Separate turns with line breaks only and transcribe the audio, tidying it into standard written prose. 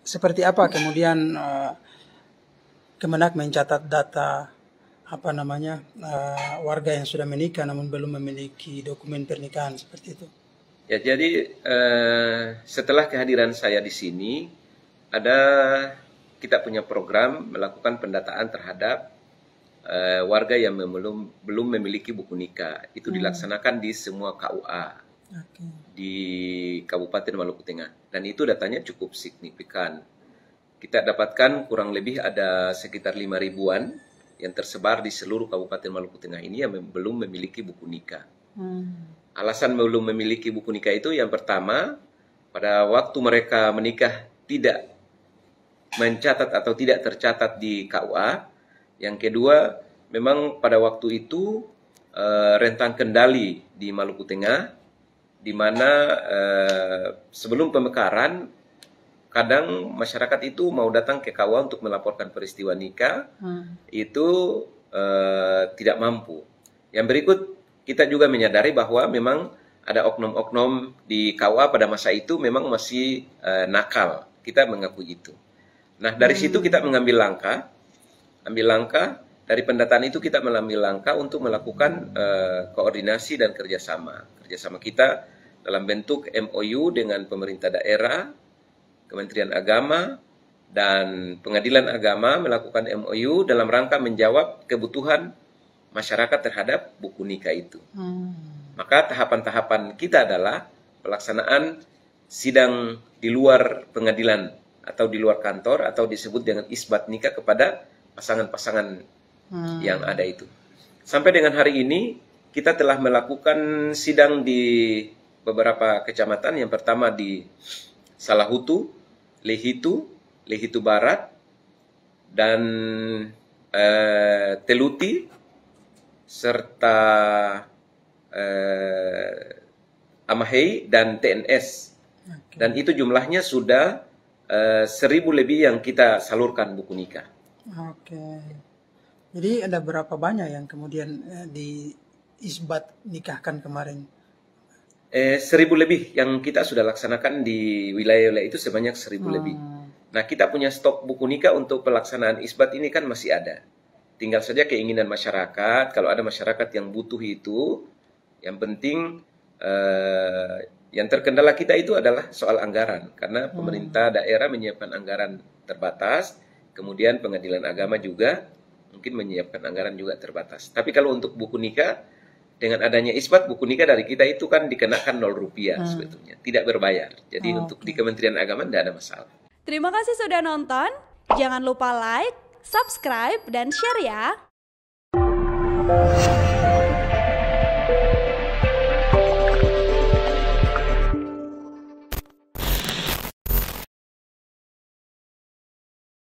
seperti apa kemudian Kemenak mencatat data warga yang sudah menikah namun belum memiliki dokumen pernikahan seperti itu?
Ya, jadi setelah kehadiran saya di sini, kita punya program melakukan pendataan terhadap warga yang belum memiliki buku nikah. Itu dilaksanakan di semua KUA di Kabupaten Maluku Tengah, dan itu datanya cukup signifikan. Kita dapatkan kurang lebih ada sekitar 5 ribuan yang tersebar di seluruh Kabupaten Maluku Tengah ini yang belum memiliki buku nikah. Alasan belum memiliki buku nikah itu yang pertama, pada waktu mereka menikah tidak mencatat atau tidak tercatat di KUA. Yang kedua, memang pada waktu itu rentang kendali di Maluku Tengah, di mana sebelum pemekaran, kadang masyarakat itu mau datang ke KUA untuk melaporkan peristiwa nikah, itu tidak mampu. Yang berikut, kita juga menyadari bahwa memang ada oknum-oknum di KUA pada masa itu memang masih nakal. Kita mengakui itu. Nah, dari situ kita mengambil langkah, dari pendataan itu kita mengambil langkah untuk melakukan koordinasi dan kerjasama kita dalam bentuk MOU dengan pemerintah daerah, Kementerian Agama, dan Pengadilan Agama melakukan MOU dalam rangka menjawab kebutuhan masyarakat terhadap buku nikah itu. Maka tahapan-tahapan kita adalah pelaksanaan sidang di luar pengadilan atau di luar kantor, atau disebut dengan isbat nikah kepada pasangan-pasangan yang ada itu. Sampai dengan hari ini kita telah melakukan sidang di beberapa kecamatan. Yang pertama di Salahutu, Lehitu Barat, dan Teluti, serta Amahei dan TNS. Dan itu jumlahnya sudah 1.000 lebih yang kita salurkan buku nikah.
Jadi ada berapa banyak yang kemudian diisbat nikahkan kemarin?
1.000 lebih yang kita sudah laksanakan di wilayah-wilayah itu, sebanyak 1.000 lebih. Nah, kita punya stok buku nikah untuk pelaksanaan isbat ini kan masih ada. Tinggal saja keinginan masyarakat. Kalau ada masyarakat yang butuh itu, yang penting yang terkendala kita itu adalah soal anggaran. Karena pemerintah daerah menyiapkan anggaran terbatas, kemudian Pengadilan Agama juga mungkin menyiapkan anggaran juga terbatas. Tapi kalau untuk buku nikah, dengan adanya isbat, buku nikah dari kita itu kan dikenakan Rp0 sebetulnya, tidak berbayar. Jadi untuk di Kementerian Agama tidak ada masalah.
Terima kasih sudah nonton. Jangan lupa like, subscribe, dan share ya.